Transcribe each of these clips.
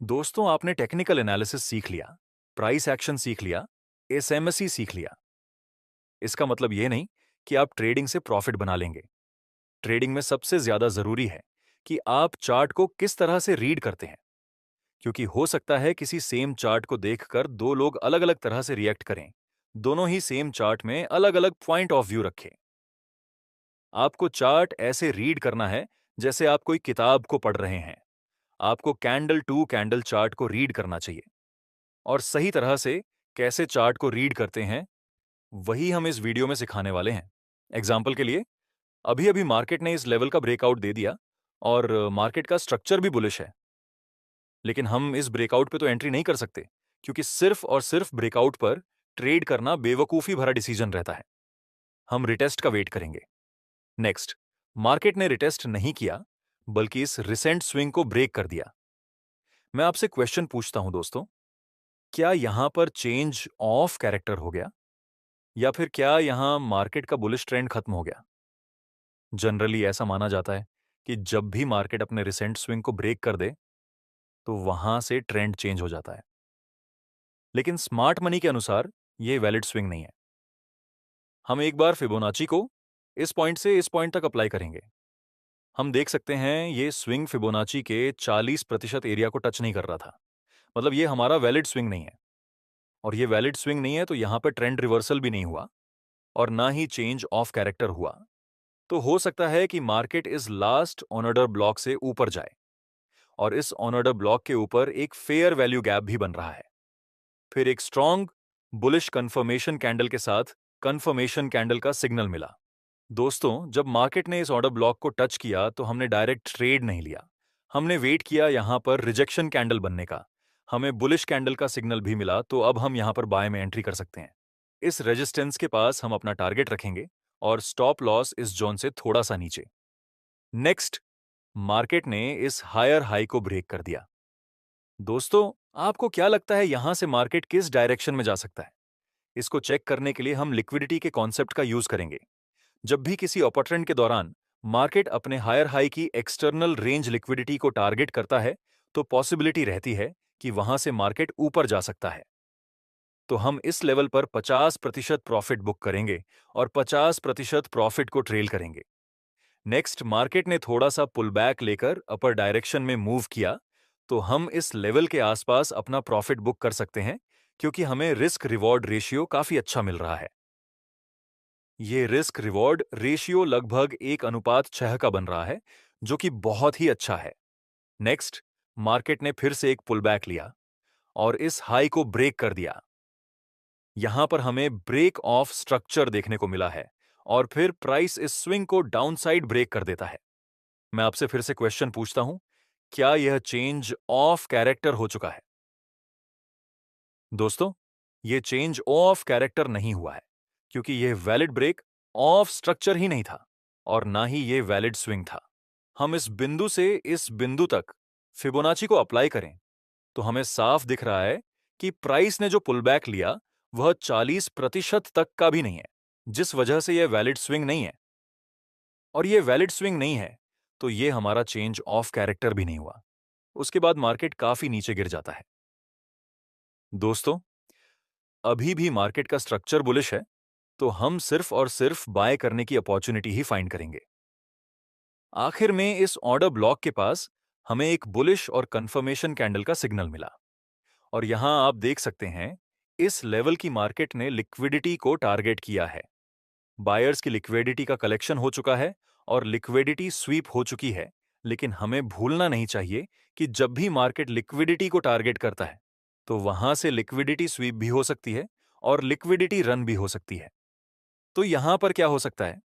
दोस्तों, आपने technical analysis सीख लिया, प्राइस एक्शन सीख लिया, एसएमएसई सीख लिया। इसका मतलब ये नहीं कि आप ट्रेडिंग से प्रॉफिट बना लेंगे। ट्रेडिंग में सबसे ज्यादा जरूरी है कि आप चार्ट को किस तरह से रीड करते हैं, क्योंकि हो सकता है किसी सेम चार्ट को देखकर दो लोग अलग अलग तरह से रिएक्ट करें। दोनों ही सेम चार्ट में अलग अलग पॉइंट ऑफ व्यू रखें। आपको चार्ट ऐसे रीड करना है जैसे आप कोई किताब को पढ़ रहे हैं। आपको कैंडल टू कैंडल चार्ट को रीड करना चाहिए। और सही तरह से कैसे चार्ट को रीड करते हैं, वही हम इस वीडियो में सिखाने वाले हैं। एग्जाम्पल के लिए, अभी अभी मार्केट ने इस लेवल का ब्रेकआउट दे दिया और मार्केट का स्ट्रक्चर भी बुलिश है, लेकिन हम इस ब्रेकआउट पे तो एंट्री नहीं कर सकते, क्योंकि सिर्फ और सिर्फ ब्रेकआउट पर ट्रेड करना बेवकूफी भरा डिसीजन रहता है। हम रिटेस्ट का वेट करेंगे। नेक्स्ट, मार्केट ने रिटेस्ट नहीं किया, बल्कि इस रिसेंट स्विंग को ब्रेक कर दिया। मैं आपसे क्वेश्चन पूछता हूं दोस्तों, क्या यहां पर चेंज ऑफ कैरेक्टर हो गया, या फिर क्या यहां मार्केट का बुलिश ट्रेंड खत्म हो गया? जनरली ऐसा माना जाता है कि जब भी मार्केट अपने रिसेंट स्विंग को ब्रेक कर दे, तो वहां से ट्रेंड चेंज हो जाता है। लेकिन स्मार्ट मनी के अनुसार यह वैलिड स्विंग नहीं है। हम एक बार फिबोनाची को इस पॉइंट से इस पॉइंट तक अप्लाई करेंगे। हम देख सकते हैं ये स्विंग फिबोनाची के 40% एरिया को टच नहीं कर रहा था। मतलब ये हमारा वैलिड स्विंग नहीं है। और ये वैलिड स्विंग नहीं है, तो यहां पर ट्रेंड रिवर्सल भी नहीं हुआ और ना ही चेंज ऑफ कैरेक्टर हुआ। तो हो सकता है कि मार्केट इस लास्ट ऑन ऑर्डर ब्लॉक से ऊपर जाए, और इस ऑन ऑर्डर ब्लॉक के ऊपर एक फेयर वैल्यू गैप भी बन रहा है। फिर एक स्ट्रॉन्ग बुलिश कंफर्मेशन कैंडल के साथ कंफर्मेशन कैंडल का सिग्नल मिला। दोस्तों, जब मार्केट ने इस ऑर्डर ब्लॉक को टच किया तो हमने डायरेक्ट ट्रेड नहीं लिया। हमने वेट किया यहां पर रिजेक्शन कैंडल बनने का। हमें बुलिश कैंडल का सिग्नल भी मिला, तो अब हम यहां पर बाय में एंट्री कर सकते हैं। इस रेजिस्टेंस के पास हम अपना टारगेट रखेंगे और स्टॉप लॉस इस जोन से थोड़ा सा नीचे। नेक्स्ट, मार्केट ने इस हायर हाई को ब्रेक कर दिया। दोस्तों, आपको क्या लगता है यहां से मार्केट किस डायरेक्शन में जा सकता है? इसको चेक करने के लिए हम लिक्विडिटी के कॉन्सेप्ट का यूज करेंगे। जब भी किसी अपर ट्रेंड के दौरान मार्केट अपने हायर हाई की एक्सटर्नल रेंज लिक्विडिटी को टारगेट करता है, तो पॉसिबिलिटी रहती है कि वहां से मार्केट ऊपर जा सकता है। तो हम इस लेवल पर 50% प्रॉफिट बुक करेंगे और 50% प्रॉफिट को ट्रेल करेंगे। नेक्स्ट, मार्केट ने थोड़ा सा पुल बैक लेकर अपर डायरेक्शन में मूव किया, तो हम इस लेवल के आसपास अपना प्रॉफिट बुक कर सकते हैं, क्योंकि हमें रिस्क रिवॉर्ड रेशियो काफी अच्छा मिल रहा है। ये रिस्क रिवॉर्ड रेशियो लगभग 1:6 का बन रहा है, जो कि बहुत ही अच्छा है। नेक्स्ट, मार्केट ने फिर से एक पुल बैक लिया और इस हाई को ब्रेक कर दिया। यहां पर हमें ब्रेक ऑफ स्ट्रक्चर देखने को मिला है, और फिर प्राइस इस स्विंग को डाउनसाइड ब्रेक कर देता है। मैं आपसे फिर से क्वेश्चन पूछता हूं, क्या यह चेंज ऑफ कैरेक्टर हो चुका है? दोस्तों, यह चेंज ऑफ कैरेक्टर नहीं हुआ है, क्योंकि यह वैलिड ब्रेक ऑफ स्ट्रक्चर ही नहीं था और ना ही यह वैलिड स्विंग था। हम इस बिंदु से इस बिंदु तक फिबोनाची को अप्लाई करें, तो हमें साफ दिख रहा है कि प्राइस ने जो पुलबैक लिया वह 40% तक का भी नहीं है, जिस वजह से यह वैलिड स्विंग नहीं है। और यह वैलिड स्विंग नहीं है, तो यह हमारा चेंज ऑफ कैरेक्टर भी नहीं हुआ। उसके बाद मार्केट काफी नीचे गिर जाता है। दोस्तों, अभी भी मार्केट का स्ट्रक्चर बुलिश है, तो हम सिर्फ और सिर्फ बाय करने की अपॉर्चुनिटी ही फाइंड करेंगे। आखिर में इस ऑर्डर ब्लॉक के पास हमें एक बुलिश और कंफर्मेशन कैंडल का सिग्नल मिला, और यहां आप देख सकते हैं इस लेवल की मार्केट ने लिक्विडिटी को टारगेट किया है। बायर्स की लिक्विडिटी का कलेक्शन हो चुका है और लिक्विडिटी स्वीप हो चुकी है। लेकिन हमें भूलना नहीं चाहिए कि जब भी मार्केट लिक्विडिटी को टारगेट करता है, तो वहां से लिक्विडिटी स्वीप भी हो सकती है और लिक्विडिटी रन भी हो सकती है। तो यहां पर क्या हो सकता है?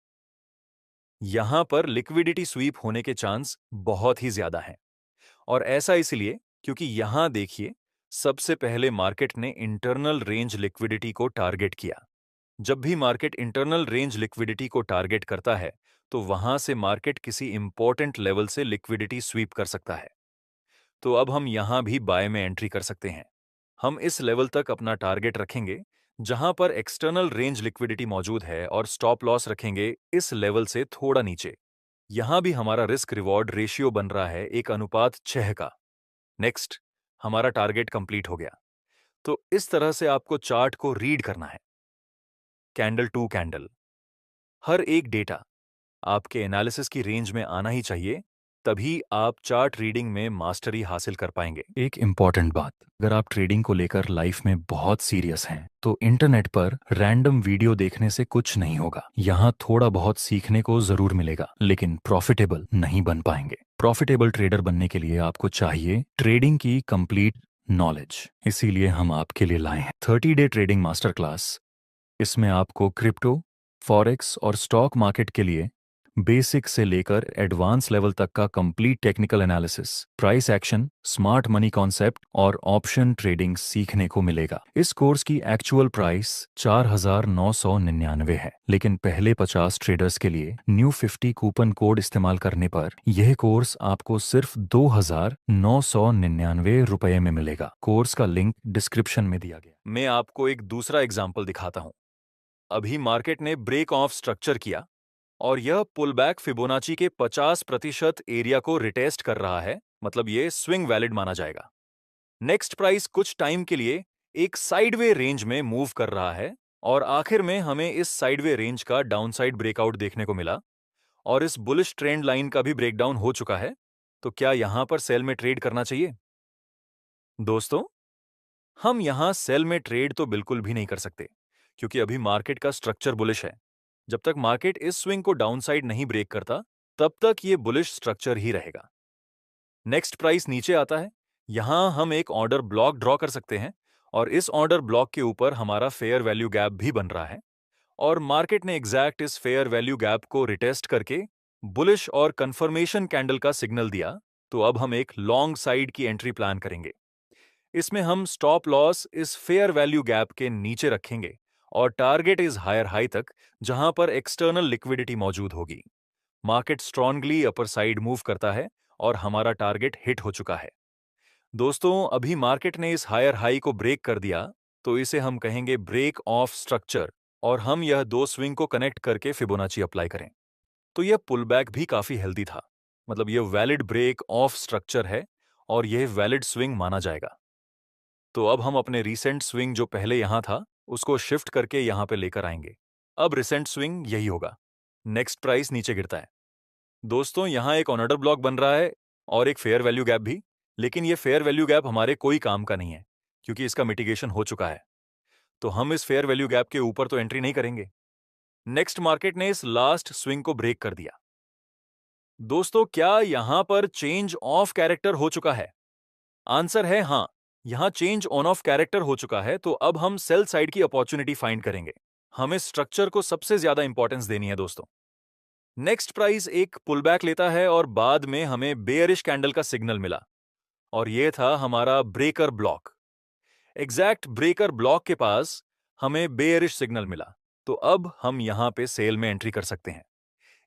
यहां पर लिक्विडिटी स्वीप होने के चांस बहुत ही ज्यादा हैं। और ऐसा इसलिए क्योंकि यहां देखिए, सबसे पहले मार्केट ने इंटरनल रेंज लिक्विडिटी को टारगेट किया। जब भी मार्केट इंटरनल रेंज लिक्विडिटी को टारगेट करता है, तो वहां से मार्केट किसी इंपॉर्टेंट लेवल से लिक्विडिटी स्वीप कर सकता है। तो अब हम यहां भी बाय में एंट्री कर सकते हैं। हम इस लेवल तक अपना टारगेट रखेंगे जहां पर एक्सटर्नल रेंज लिक्विडिटी मौजूद है, और स्टॉप लॉस रखेंगे इस लेवल से थोड़ा नीचे। यहां भी हमारा रिस्क रिवॉर्ड रेशियो बन रहा है 1:6 का। नेक्स्ट, हमारा टारगेट कंप्लीट हो गया। तो इस तरह से आपको चार्ट को रीड करना है, कैंडल टू कैंडल। हर एक डेटा आपके एनालिसिस की रेंज में आना ही चाहिए, तभी आप चार्ट रीडिंग में मास्टरी हासिल कर पाएंगे। एक इंपॉर्टेंट बात, अगर आप ट्रेडिंग को लेकर लाइफ में बहुत सीरियस हैं, तो इंटरनेट पर रैंडम वीडियो देखने से कुछ नहीं होगा। यहाँ थोड़ा बहुत सीखने को जरूर मिलेगा, लेकिन प्रॉफिटेबल नहीं बन पाएंगे। प्रॉफिटेबल ट्रेडर बनने के लिए आपको चाहिए ट्रेडिंग की कंप्लीट नॉलेज। इसीलिए हम आपके लिए लाए हैं 30 डे ट्रेडिंग मास्टर क्लास। इसमें आपको क्रिप्टो, फॉरेक्स और स्टॉक मार्केट के लिए बेसिक से लेकर एडवांस लेवल तक का complete technical analysis, price action, smart money concept और ऑप्शन ट्रेडिंग सीखने को मिलेगा। इस कोर्स की एक्चुअल प्राइस 4,999 है, लेकिन पहले 50 ट्रेडर्स के लिए न्यू 50 कूपन कोड इस्तेमाल करने पर यह कोर्स आपको सिर्फ 2,999 रुपए में मिलेगा। कोर्स का लिंक डिस्क्रिप्शन में दिया गया। मैं आपको एक दूसरा एग्जाम्पल दिखाता हूं। अभी मार्केट ने ब्रेक ऑफ स्ट्रक्चर किया और यह पुल बैक फिबोनाची के 50% एरिया को रिटेस्ट कर रहा है, मतलब ये स्विंग वैलिड माना जाएगा। नेक्स्ट प्राइस कुछ टाइम के लिए एक साइडवे रेंज में मूव कर रहा है और आखिर में हमें इस साइडवे रेंज का डाउनसाइड ब्रेकआउट देखने को मिला और इस बुलिश ट्रेंड लाइन का भी ब्रेकडाउन हो चुका है। तो क्या यहां पर सेल में ट्रेड करना चाहिए? दोस्तों, हम यहां सेल में ट्रेड तो बिल्कुल भी नहीं कर सकते, क्योंकि अभी मार्केट का स्ट्रक्चर बुलिश है। जब तक मार्केट इस स्विंग को डाउनसाइड नहीं ब्रेक करता, तब तक ये बुलिश स्ट्रक्चर ही रहेगा। नेक्स्ट प्राइस नीचे आता है, यहां हम एक ऑर्डर ब्लॉक ड्रॉ कर सकते हैं और इस ऑर्डर ब्लॉक के ऊपर हमारा फेयर वैल्यू गैप भी बन रहा है और मार्केट ने एग्जैक्ट इस फेयर वैल्यू गैप को रिटेस्ट करके बुलिश और कंफर्मेशन कैंडल का सिग्नल दिया। तो अब हम एक लॉन्ग साइड की एंट्री प्लान करेंगे। इसमें हम स्टॉप लॉस इस फेयर वैल्यू गैप के नीचे रखेंगे और टारगेट इज हायर हाई तक, जहां पर एक्सटर्नल लिक्विडिटी मौजूद होगी। Market strongly upper side move करता है और हमारा टारगेट हिट हो चुका है। दोस्तों, अभी मार्केट ने इस हायर हाई को ब्रेक कर दिया, तो इसे हम कहेंगे ब्रेक ऑफ स्ट्रक्चर और हम यह दो स्विंग को कनेक्ट करके फिबोनाची अप्लाई करें। तो यह पुल बैक भी काफी हेल्दी था, मतलब यह वैलिड ब्रेक ऑफ स्ट्रक्चर है और यह वैलिड स्विंग माना जाएगा। तो अब हम अपने रिसेंट स्विंग जो पहले यहां था, उसको शिफ्ट करके यहां पे लेकर आएंगे। अब रिसेंट स्विंग यही होगा। नेक्स्ट प्राइस नीचे गिरता है। दोस्तों, यहां एक ऑर्डर ब्लॉक बन रहा है और एक फेयर वैल्यू गैप भी, लेकिन ये फेयर वैल्यू गैप हमारे कोई काम का नहीं है, क्योंकि इसका मिटिगेशन हो चुका है। तो हम इस फेयर वैल्यू गैप के ऊपर तो एंट्री नहीं करेंगे। नेक्स्ट मार्केट ने इस लास्ट स्विंग को ब्रेक कर दिया। दोस्तों, क्या यहां पर चेंज ऑफ कैरेक्टर हो चुका है? आंसर है हाँ, यहां चेंज ऑन ऑफ कैरेक्टर हो चुका है। तो अब हम सेल साइड की अपॉर्चुनिटी फाइंड करेंगे। हमें स्ट्रक्चर को सबसे ज्यादा इंपॉर्टेंस देनी है दोस्तों। नेक्स्ट प्राइस एक पुलबैक लेता है और बाद में हमें बेयरिश कैंडल का सिग्नल मिला और यह था हमारा breaker block. Exact breaker block के पास हमें बेयरिश सिग्नल मिला। तो अब हम यहां पे सेल में एंट्री कर सकते हैं।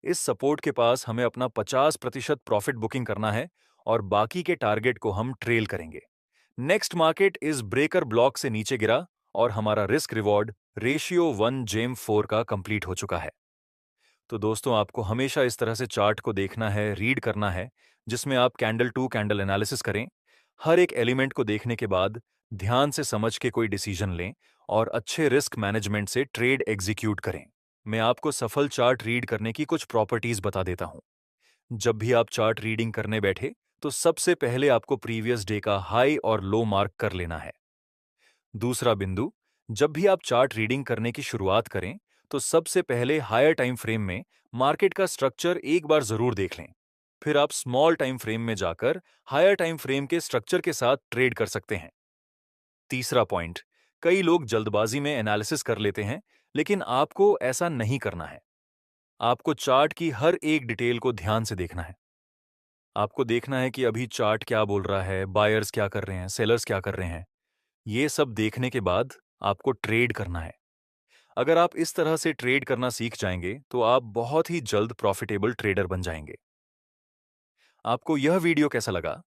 इस सपोर्ट के पास हमें अपना 50% प्रॉफिट बुकिंग करना है और बाकी के टारगेट को हम ट्रेल करेंगे। नेक्स्ट मार्केट इस ब्रेकर ब्लॉक से नीचे गिरा और हमारा रिस्क रिवॉर्ड रेशियो 1:4 का कंप्लीट हो चुका है। तो दोस्तों, आपको हमेशा इस तरह से चार्ट को देखना है, रीड करना है, जिसमें आप कैंडल टू कैंडल एनालिसिस करें। हर एक एलिमेंट को देखने के बाद ध्यान से समझ के कोई डिसीजन लें और अच्छे रिस्क मैनेजमेंट से ट्रेड एग्जीक्यूट करें। मैं आपको सफल चार्ट रीड करने की कुछ प्रॉपर्टीज बता देता हूं। जब भी आप चार्ट रीडिंग करने बैठे, तो सबसे पहले आपको प्रीवियस डे का हाई और लो मार्क कर लेना है। दूसरा बिंदु, जब भी आप चार्ट रीडिंग करने की शुरुआत करें, तो सबसे पहले हायर टाइम फ्रेम में मार्केट का स्ट्रक्चर एक बार जरूर देख लें। फिर आप स्मॉल टाइम फ्रेम में जाकर हायर टाइम फ्रेम के स्ट्रक्चर के साथ ट्रेड कर सकते हैं। तीसरा पॉइंट, कई लोग जल्दबाजी में एनालिसिस कर लेते हैं, लेकिन आपको ऐसा नहीं करना है। आपको चार्ट की हर एक डिटेल को ध्यान से देखना है। आपको देखना है कि अभी चार्ट क्या बोल रहा है, बायर्स क्या कर रहे हैं, सेलर्स क्या कर रहे हैं। ये सब देखने के बाद आपको ट्रेड करना है। अगर आप इस तरह से ट्रेड करना सीख जाएंगे, तो आप बहुत ही जल्द प्रॉफिटेबल ट्रेडर बन जाएंगे। आपको यह वीडियो कैसा लगा?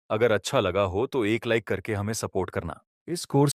अगर अच्छा लगा हो तो एक लाइक करके हमें सपोर्ट करना। इस कोर्स